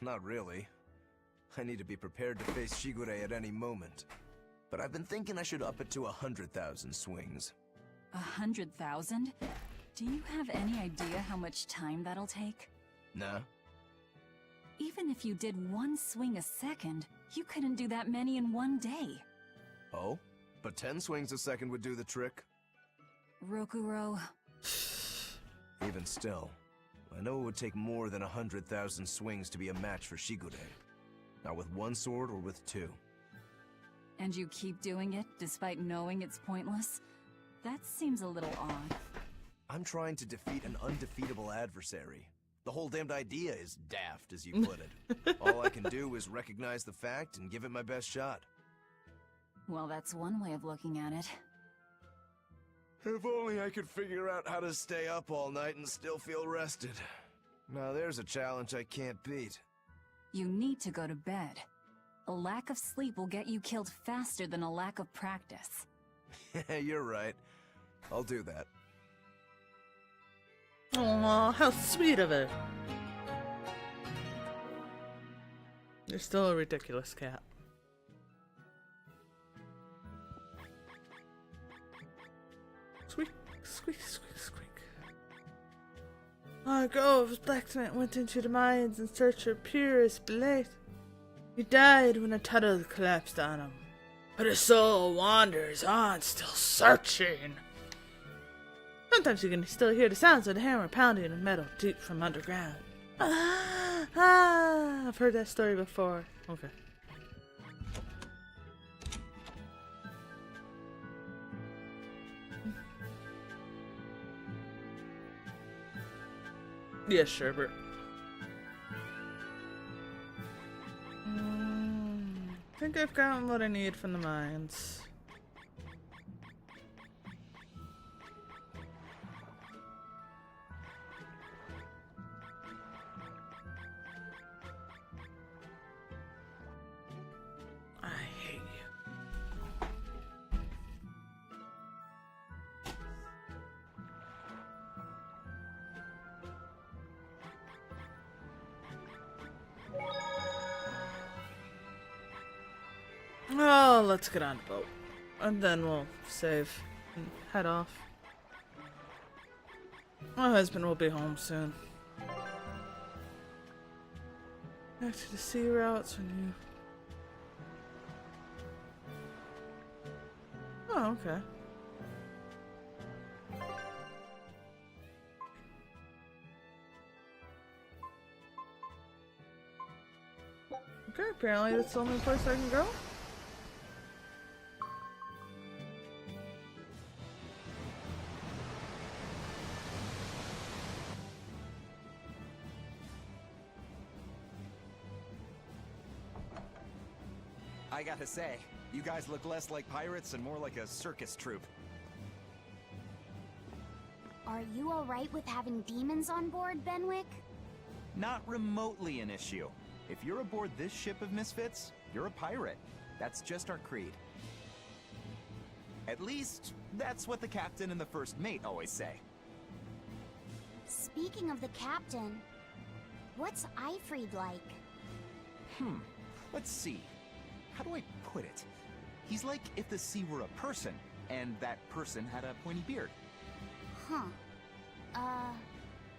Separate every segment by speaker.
Speaker 1: Not really. I need to be prepared to face Shigure at any moment. But I've been thinking I should up it to 100,000 swings.
Speaker 2: 100,000? Do you have any idea how much time that'll take?
Speaker 1: Nah.
Speaker 2: Even if you did one swing a second, you couldn't do that many in one day.
Speaker 1: Oh? But 10 swings a second would do the trick?
Speaker 2: Rokuro...
Speaker 1: Even still, I know it would take more than 100,000 swings to be a match for Shigure. Not with one sword or with two.
Speaker 2: And you keep doing it, despite knowing it's pointless? That seems a little odd.
Speaker 1: I'm trying to defeat an undefeatable adversary. The whole damned idea is daft, as you put it. All I can do is recognize the fact and give it my best shot.
Speaker 2: Well, that's one way of looking at it.
Speaker 1: If only I could figure out how to stay up all night and still feel rested. Now there's a challenge I can't beat.
Speaker 2: You need to go to bed. A lack of sleep will get you killed faster than a lack of practice.
Speaker 1: You're right. I'll do that.
Speaker 3: Aw, how sweet of it. You're still a ridiculous cat. Squeak, squeak, squeak, squeak. Long ago, his blacksmith went into the mines in search of purest bliss. He died when a tunnel collapsed on him. But his soul wanders on, still searching. Sometimes you can still hear the sounds of the hammer pounding in metal deep from underground. I've heard that story before. Okay. Yes, Sherbert. I think I've gotten what I need from the mines. I hate you. Oh, let's get on the boat. And then we'll save and head off. My husband will be home soon. Back to the sea routes when you... Oh, okay. Okay, apparently that's the only place I can go.
Speaker 4: I gotta say, you guys look less like pirates and more like a circus troupe.
Speaker 5: Are you alright with having demons on board, Benwick?
Speaker 4: Not remotely an issue. If you're aboard this ship of misfits, you're a pirate. That's just our creed. At least, that's what the captain and the first mate always say.
Speaker 5: Speaking of the captain, what's Eifried like?
Speaker 4: Let's see. How do I put it? He's like if the sea were a person, and that person had a pointy beard.
Speaker 5: Huh.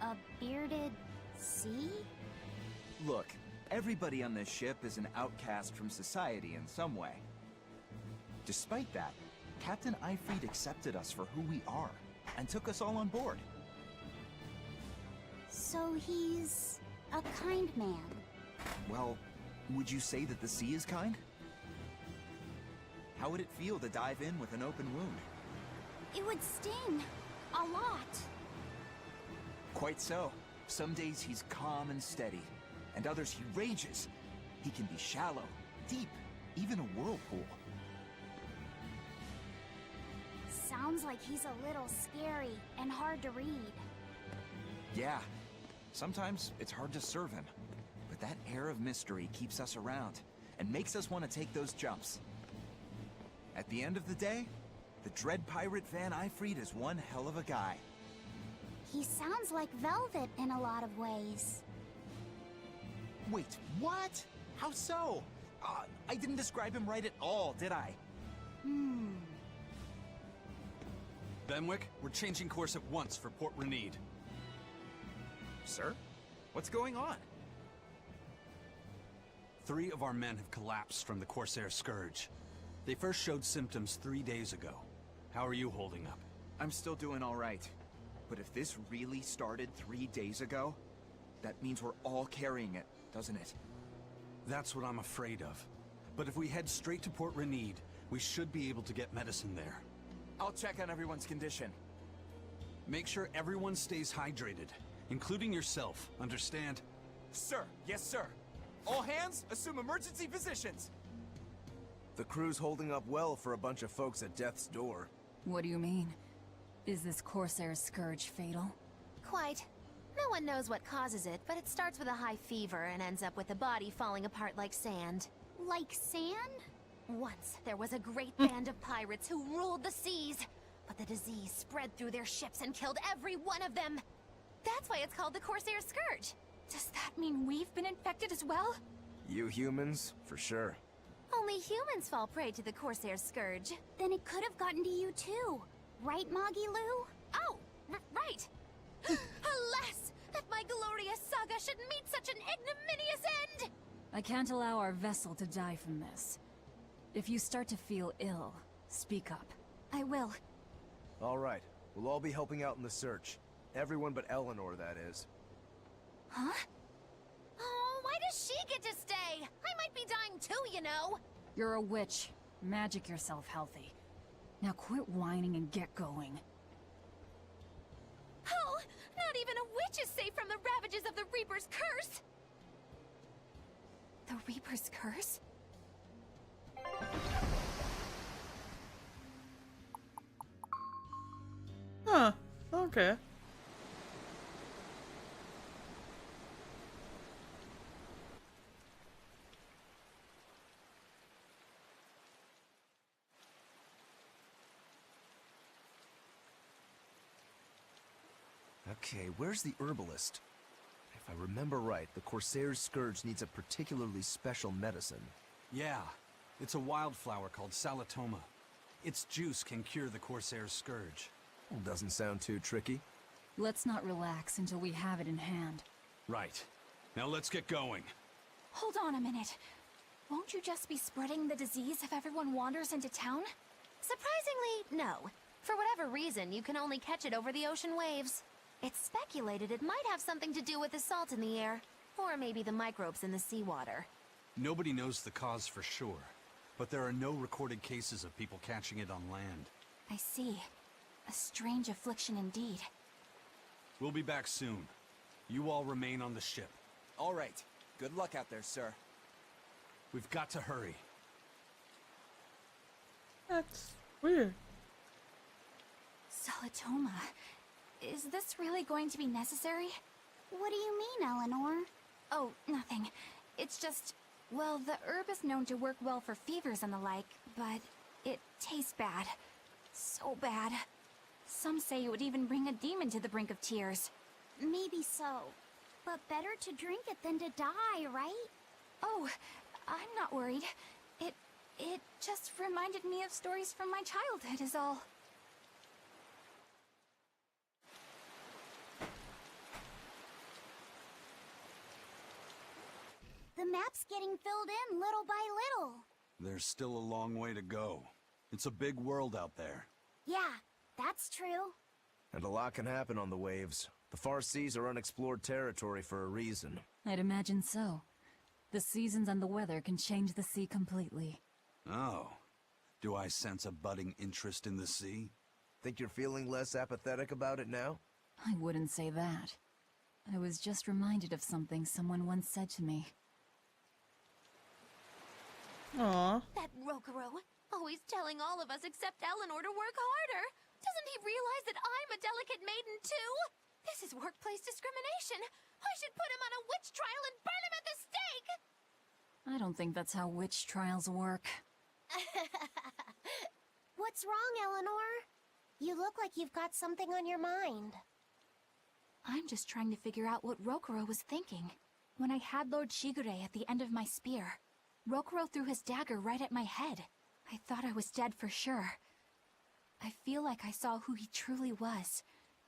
Speaker 5: A bearded sea?
Speaker 4: Look, everybody on this ship is an outcast from society in some way. Despite that, Captain Eifried accepted us for who we are, and took us all on board.
Speaker 5: So he's a kind man.
Speaker 4: Well, would you say that the sea is kind? How would it feel to dive in with an open wound?
Speaker 5: It would sting. A lot.
Speaker 4: Quite so. Some days he's calm and steady, and others he rages. He can be shallow, deep, even a whirlpool.
Speaker 5: Sounds like he's a little scary and hard to read.
Speaker 4: Yeah, sometimes it's hard to serve him, but that air of mystery keeps us around and makes us want to take those jumps. At the end of the day, the dread pirate Van Eifried is one hell of a guy.
Speaker 5: He sounds like Velvet in a lot of ways.
Speaker 4: Wait, what? How so? I didn't describe him right at all, did I?
Speaker 6: Benwick, we're changing course at once for Port Renede.
Speaker 4: Sir? What's going on?
Speaker 6: 3 of our men have collapsed from the Corsair Scourge. They first showed symptoms 3 days ago. How are you holding up?
Speaker 4: I'm still doing all right. But if this really started 3 days ago, that means we're all carrying it, doesn't it?
Speaker 6: That's what I'm afraid of. But if we head straight to Port Renede, we should be able to get medicine there.
Speaker 4: I'll check on everyone's condition.
Speaker 6: Make sure everyone stays hydrated, including yourself, understand?
Speaker 4: Sir, yes sir. All hands, assume emergency positions.
Speaker 1: The crew's holding up well for a bunch of folks at death's door.
Speaker 2: What do you mean? Is this Corsair Scourge fatal?
Speaker 7: Quite. No one knows what causes it, but it starts with a high fever and ends up with the body falling apart like sand.
Speaker 5: Like sand?
Speaker 7: Once, there was a great band of pirates who ruled the seas, but the disease spread through their ships and killed every one of them. That's why it's called the Corsair Scourge.
Speaker 2: Does that mean we've been infected as well?
Speaker 1: You humans, for sure.
Speaker 7: Only humans fall prey to the Corsair Scourge.
Speaker 5: Then it could have gotten to you too. Right, Moggy Lou?
Speaker 7: Oh, right! Alas, that my glorious saga should meet such an ignominious end!
Speaker 2: I can't allow our vessel to die from this. If you start to feel ill, speak up.
Speaker 7: I will.
Speaker 1: All right, we'll all be helping out in the search. Everyone but Eleanor, that is.
Speaker 7: Huh? Oh, why does she get to stay? I might be dying too, you know.
Speaker 2: You're a witch. Magic yourself healthy. Now quit whining and get going.
Speaker 7: Oh, not even a witch is safe from the ravages of the Reaper's curse!
Speaker 2: The Reaper's curse?
Speaker 3: Huh. Okay.
Speaker 1: Okay, where's the herbalist? If I remember right, the Corsair's Scourge needs a particularly special medicine.
Speaker 6: Yeah, it's a wildflower called Salatoma. Its juice can cure the Corsair's Scourge.
Speaker 1: Well, doesn't sound too tricky.
Speaker 2: Let's not relax until we have it in hand.
Speaker 6: Right. Now let's get going.
Speaker 2: Hold on a minute. Won't you just be spreading the disease if everyone wanders into town?
Speaker 7: Surprisingly, no. For whatever reason, you can only catch it over the ocean waves. It's speculated it might have something to do with the salt in the air, or maybe the microbes in the seawater.
Speaker 6: Nobody knows the cause for sure, but there are no recorded cases of people catching it on land.
Speaker 2: I see. A strange affliction indeed.
Speaker 6: We'll be back soon. You all remain on the ship.
Speaker 4: All right. Good luck out there, sir.
Speaker 6: We've got to hurry.
Speaker 3: That's weird.
Speaker 2: Salatoma. Is this really going to be necessary?
Speaker 5: What do you mean, Eleanor?
Speaker 2: Oh, nothing. It's just, well, the herb is known to work well for fevers and the like, but it tastes bad. So bad. Some say it would even bring a demon to the brink of tears.
Speaker 5: Maybe so. But better to drink it than to die, right?
Speaker 2: Oh, I'm not worried. It just reminded me of stories from my childhood is all.
Speaker 5: The map's getting filled in little by little.
Speaker 6: There's still a long way to go. It's a big world out there.
Speaker 5: Yeah, that's true.
Speaker 1: And a lot can happen on the waves. The far seas are unexplored territory for a reason.
Speaker 2: I'd imagine so. The seasons and the weather can change the sea completely.
Speaker 6: Oh. Do I sense a budding interest in the sea?
Speaker 1: Think you're feeling less apathetic about it now?
Speaker 2: I wouldn't say that. I was just reminded of something someone once said to me.
Speaker 3: Aw.
Speaker 7: That Rokuro, always telling all of us except Eleanor to work harder. Doesn't he realize that I'm a delicate maiden too? This is workplace discrimination. I should put him on a witch trial and burn him at the stake!
Speaker 2: I don't think that's how witch trials work.
Speaker 5: What's wrong, Eleanor? You look like you've got something on your mind.
Speaker 2: I'm just trying to figure out what Rokuro was thinking. When I had Lord Shigure at the end of my spear, Rokuro threw his dagger right at my head. I thought I was dead for sure. I feel like I saw who he truly was,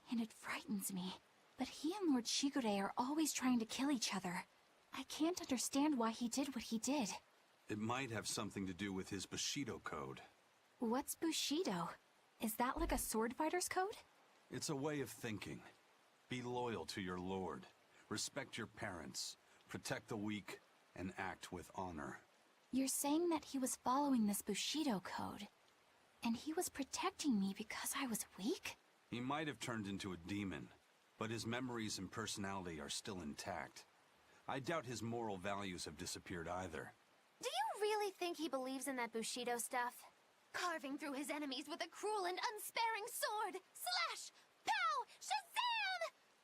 Speaker 2: and it frightens me. But he and Lord Shigure are always trying to kill each other. I can't understand why he did what he did.
Speaker 6: It might have something to do with his Bushido code.
Speaker 2: What's Bushido? Is that like a sword fighter's code?
Speaker 6: It's a way of thinking. Be loyal to your lord. Respect your parents. Protect the weak. And act with honor.
Speaker 2: You're saying that he was following this Bushido code, and he was protecting me because I was weak?
Speaker 6: He might have turned into a demon, but his memories and personality are still intact. I doubt his moral values have disappeared either.
Speaker 7: Do you really think he believes in that Bushido stuff? Carving through his enemies with a cruel and unsparing sword! Slash! Pow! Shazam!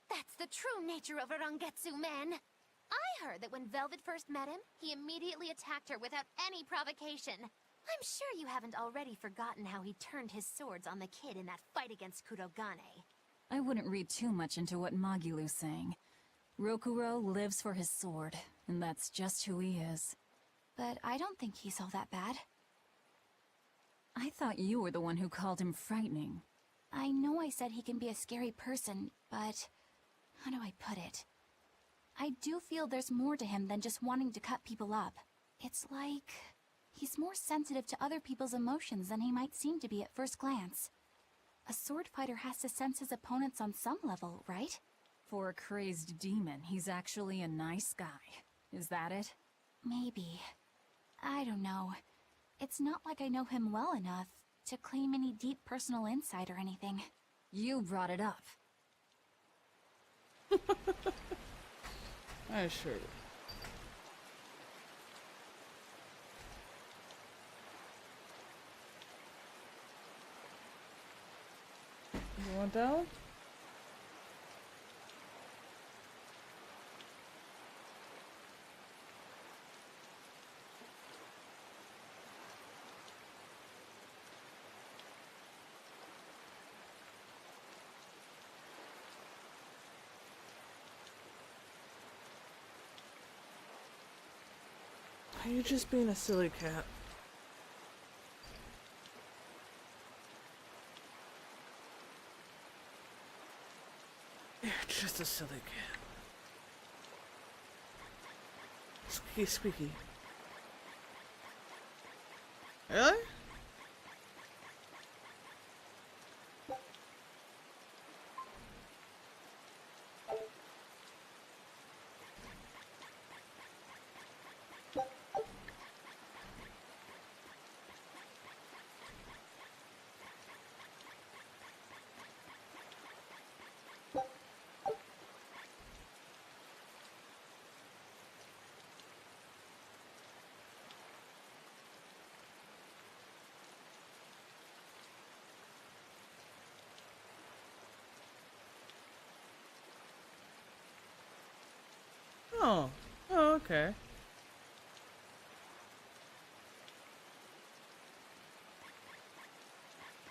Speaker 7: That's the true nature of a Rangetsu man! I heard that when Velvet first met him, he immediately attacked her without any provocation. I'm sure you haven't already forgotten how he turned his swords on the kid in that fight against Kurogane.
Speaker 8: I wouldn't read too much into what Magilu's saying. Rokuro lives for his sword, and that's just who he is.
Speaker 2: But I don't think he's all that bad.
Speaker 8: I thought you were the one who called him frightening.
Speaker 2: I know I said he can be a scary person, but how do I put it? I do feel there's more to him than just wanting to cut people up. It's like he's more sensitive to other people's emotions than he might seem to be at first glance. A sword fighter has to sense his opponents on some level, right?
Speaker 8: For a crazed demon, he's actually a nice guy. Is that it?
Speaker 2: Maybe. I don't know. It's not like I know him well enough to claim any deep personal insight or anything.
Speaker 8: You brought it up.
Speaker 3: I sure did. You want that one? Are you just being a silly cat? You're just a silly cat. Squeaky, squeaky. Really? Oh. Oh, okay.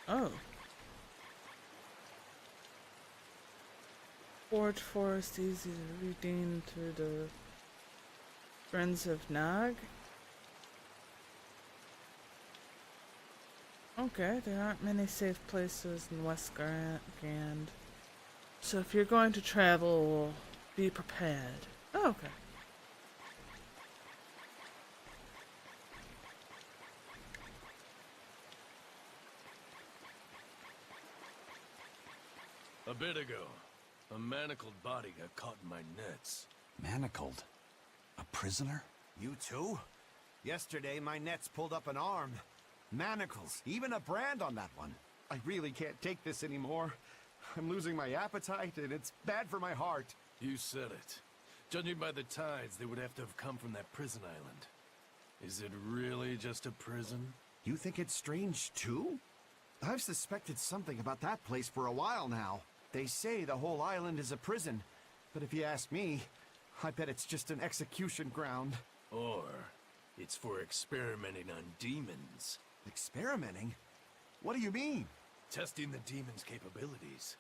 Speaker 3: Oh. Forge Forest easy to redeem through the Friends of Nag. Okay, there aren't many safe places in West Gand. So if you're going to travel, be prepared. Oh, okay.
Speaker 9: A bit ago, a manacled body got caught in my nets.
Speaker 6: Manacled? A prisoner?
Speaker 1: You too? Yesterday, my nets pulled up an arm. Manacles, even a brand on that one. I really can't take this anymore. I'm losing my appetite, and it's bad for my heart.
Speaker 9: You said it. Judging by the tides, they would have to have come from that prison island. Is it really just a prison?
Speaker 1: You think it's strange, too? I've suspected something about that place for a while now. They say the whole island is a prison, but if you ask me, I bet it's just an execution ground.
Speaker 9: Or it's for experimenting on demons.
Speaker 1: Experimenting? What do you mean?
Speaker 9: Testing the demon's capabilities.